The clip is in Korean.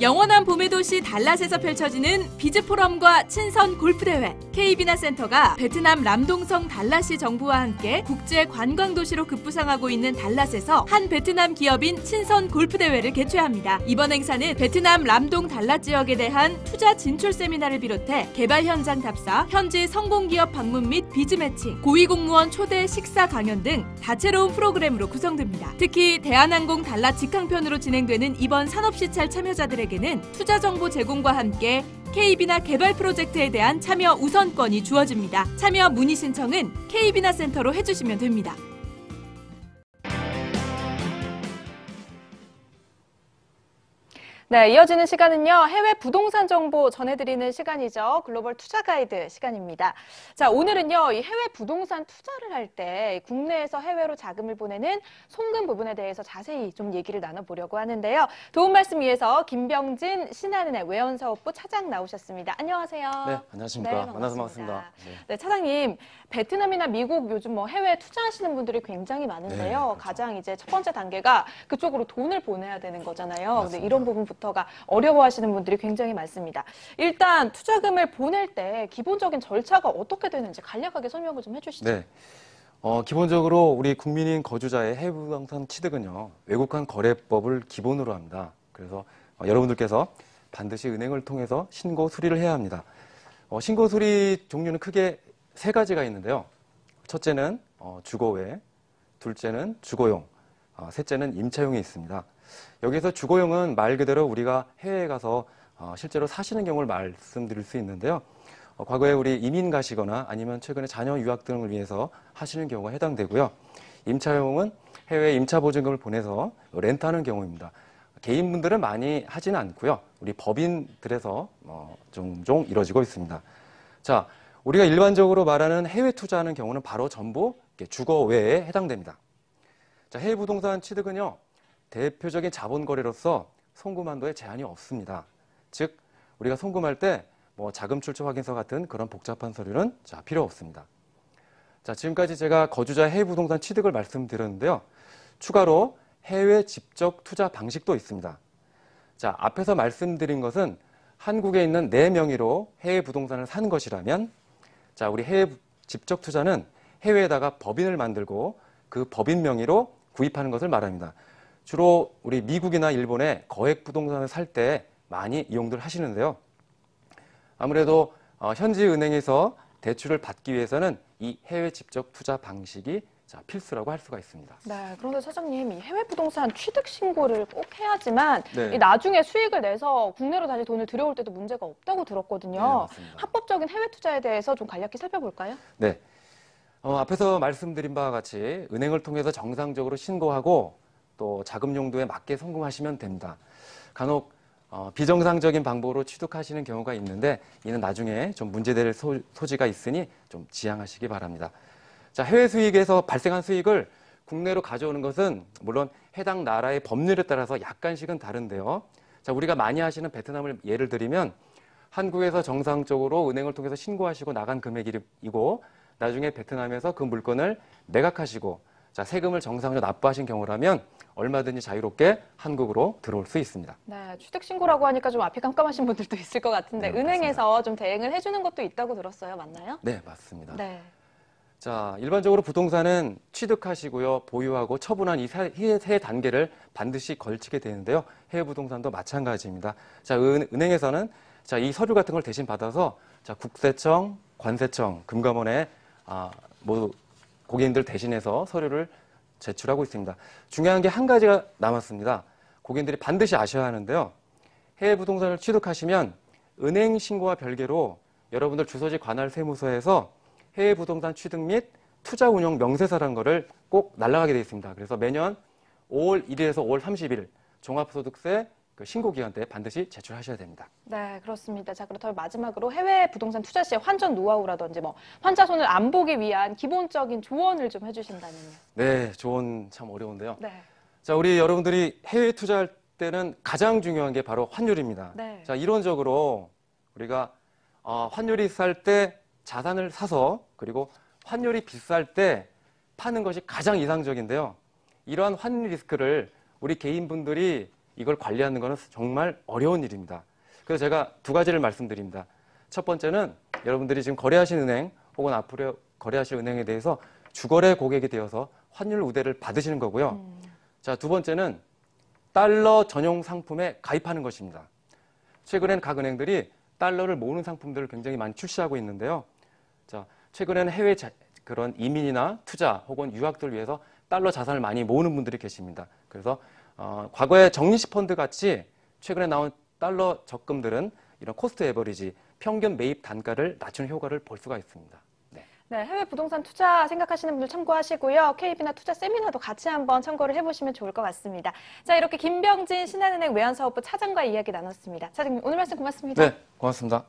영원한 봄의 도시 달랏에서 펼쳐지는 비즈포럼과 친선 골프대회. K비나센터가 베트남 람동성 달랏시 정부와 함께 국제 관광도시로 급부상하고 있는 달랏에서 한 베트남 기업인 친선 골프대회를 개최합니다. 이번 행사는 베트남 람동 달랏 지역에 대한 투자 진출 세미나를 비롯해 개발 현장 답사, 현지 성공기업 방문 및 비즈 매칭, 고위공무원 초대 식사 강연 등 다채로운 프로그램으로 구성됩니다. 특히 대한항공 달랏 직항편으로 진행되는 이번 산업시찰 참여자들에게는 투자 정보 제공과 함께 K비나 개발 프로젝트에 대한 참여 우선권이 주어집니다. 참여 문의 신청은 K비나센터로 해주시면 됩니다. 네, 이어지는 시간은요, 해외 부동산 정보 전해드리는 시간이죠. 글로벌 투자 가이드 시간입니다. 자, 오늘은요, 이 해외 부동산 투자를 할 때 국내에서 해외로 자금을 보내는 송금 부분에 대해서 자세히 좀 얘기를 나눠보려고 하는데요. 도움 말씀 위해서 김병진 신한은행 외연사업부 차장 나오셨습니다. 안녕하세요. 네, 안녕하십니까. 만나서 반갑습니다. 네, 차장님, 베트남이나 미국 요즘 뭐 해외 투자하시는 분들이 굉장히 많은데요. 네, 그렇죠. 가장 이제 첫 번째 단계가 그쪽으로 돈을 보내야 되는 거잖아요. 근데 맞습니다. 이런 부분부터가 어려워하시는 분들이 굉장히 많습니다. 일단 투자금을 보낼 때 기본적인 절차가 어떻게 되는지 간략하게 설명을 좀 해주시죠. 네. 기본적으로 우리 국민인 거주자의 해외 부동산 취득은요, 외국환 거래법을 기본으로 합니다. 그래서 여러분들께서 반드시 은행을 통해서 신고 수리를 해야 합니다. 신고 수리 종류는 크게 세 가지가 있는데요. 첫째는 주거외, 둘째는 주거용, 셋째는 임차용이 있습니다. 여기서 주거용은 말 그대로 우리가 해외에 가서 실제로 사시는 경우를 말씀드릴 수 있는데요. 과거에 우리 이민 가시거나 아니면 최근에 자녀 유학 등을 위해서 하시는 경우가 해당되고요. 임차용은 해외에 임차보증금을 보내서 렌트하는 경우입니다. 개인분들은 많이 하지는 않고요. 우리 법인들에서 종종 이루어지고 있습니다. 자, 우리가 일반적으로 말하는 해외 투자하는 경우는 바로 전부 주거 외에 해당됩니다. 자, 해외 부동산 취득은요, 대표적인 자본 거래로서 송금 한도에 제한이 없습니다. 즉, 우리가 송금할 때 자금 출처 확인서 같은 그런 복잡한 서류는 필요 없습니다. 자, 지금까지 제가 거주자 해외 부동산 취득을 말씀드렸는데요. 추가로 해외 직접 투자 방식도 있습니다. 자, 앞에서 말씀드린 것은 한국에 있는 내 명의로 해외 부동산을 산 것이라면, 자, 우리 해외 직접 투자는 해외에다가 법인을 만들고 그 법인 명의로 구입하는 것을 말합니다. 주로 우리 미국이나 일본에 거액 부동산을 살 때 많이 이용들 하시는데요. 아무래도 현지 은행에서 대출을 받기 위해서는 이 해외 직접 투자 방식이 필수라고 할 수가 있습니다. 네, 그런데 차장님, 이 해외 부동산 취득 신고를 꼭 해야지만 네. 이 나중에 수익을 내서 국내로 다시 돈을 들여올 때도 문제가 없다고 들었거든요. 네, 맞습니다. 합법적인 해외 투자에 대해서 좀 간략히 살펴볼까요? 네. 앞에서 말씀드린 바와 같이 은행을 통해서 정상적으로 신고하고 또 자금 용도에 맞게 송금하시면 됩니다. 간혹 비정상적인 방법으로 취득하시는 경우가 있는데 이는 나중에 좀 문제될 소지가 있으니 좀 지양하시기 바랍니다. 자, 해외 수익에서 발생한 수익을 국내로 가져오는 것은 물론 해당 나라의 법률에 따라서 약간씩은 다른데요. 자, 우리가 많이 하시는 베트남을 예를 들면 한국에서 정상적으로 은행을 통해서 신고하시고 나간 금액이고 나중에 베트남에서 그 물건을 매각하시고 세금을 정상적으로 납부하신 경우라면 얼마든지 자유롭게 한국으로 들어올 수 있습니다. 네, 취득 신고라고 하니까 좀 앞이 깜깜하신 분들도 있을 것 같은데 네, 은행에서 맞습니다. 좀 대행을 해주는 것도 있다고 들었어요. 맞나요? 네, 맞습니다. 네. 자, 일반적으로 부동산은 취득하시고요, 보유하고 처분한 이 세 단계를 반드시 걸치게 되는데요. 해외 부동산도 마찬가지입니다. 자, 은행에서는 이 서류 같은 걸 대신 받아서 국세청, 관세청, 금감원에 모두 고객님들 대신해서 서류를 제출하고 있습니다. 중요한 게 한 가지가 남았습니다. 고객님들이 반드시 아셔야 하는데요. 해외 부동산을 취득하시면 은행 신고와 별개로 여러분들 주소지 관할 세무서에서 해외 부동산 취득 및 투자 운용 명세서라는 거를 꼭 날라가게 되어 있습니다. 그래서 매년 5월 1일에서 5월 30일 종합소득세 신고 기간 때 반드시 제출하셔야 됩니다. 네, 그렇습니다. 자, 그렇다면 마지막으로 해외 부동산 투자 시의 환전 노하우라든지 환자 손을 안 보기 위한 기본적인 조언을 좀 해주신다면요. 네, 조언 참 어려운데요. 네. 자, 우리 여러분들이 해외 투자할 때는 가장 중요한 게 바로 환율입니다. 네. 자, 이론적으로 우리가 환율이 쌀 때 자산을 사서 그리고 환율이 비쌀 때 파는 것이 가장 이상적인데요. 이러한 환율 리스크를 우리 개인분들이 이걸 관리하는 것은 정말 어려운 일입니다. 그래서 제가 두 가지를 말씀드립니다. 첫 번째는 여러분들이 지금 거래하신 은행 혹은 앞으로 거래하실 은행에 대해서 주거래 고객이 되어서 환율 우대를 받으시는 거고요. 자, 두 번째는 달러 전용 상품에 가입하는 것입니다. 최근엔 각 은행들이 달러를 모으는 상품들을 굉장히 많이 출시하고 있는데요. 자, 최근에는 그런 이민이나 투자 혹은 유학들 위해서 달러 자산을 많이 모으는 분들이 계십니다. 그래서 과거에 적립식 펀드 같이 최근에 나온 달러 적금들은 이런 코스트 에버리지, 평균 매입 단가를 낮추는 효과를 볼 수가 있습니다. 네, 해외 부동산 투자 생각하시는 분들 참고하시고요. KB나 투자 세미나도 같이 한번 참고를 해보시면 좋을 것 같습니다. 자, 이렇게 김병진 신한은행 외환사업부 차장과 이야기 나눴습니다. 차장님, 오늘 말씀 고맙습니다. 네, 고맙습니다.